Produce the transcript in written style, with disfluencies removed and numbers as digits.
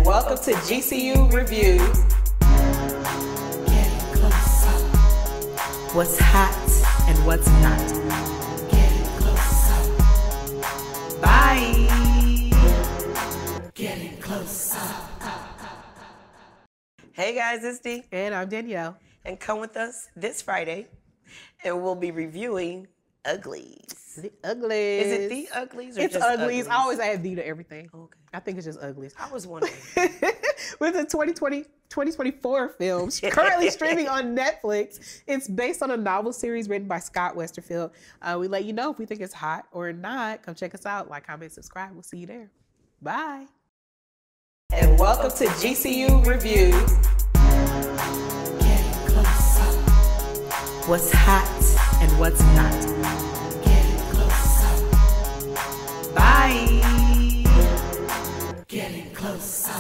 and welcome to GCU Review. Getting closer. What's hot and what's not. Getting closer. Bye. Getting closer. Hey guys, it's Dee. And I'm Danielle. And come with us this Friday, and we'll be reviewing Uglies. The Uglies. Is it The Uglies or it's just Uglies? I always add the to everything. Okay. I think it's just Uglies. I was wondering. With the 2024 film currently streaming on Netflix. It's based on a novel series written by Scott Westerfeld. We let you know if we think it's hot or not. Come check us out. Like, comment, subscribe. We'll see you there. Bye. And welcome to GCU Review. Getting closer. What's hot and what's not. Getting closer. Bye. Getting closer.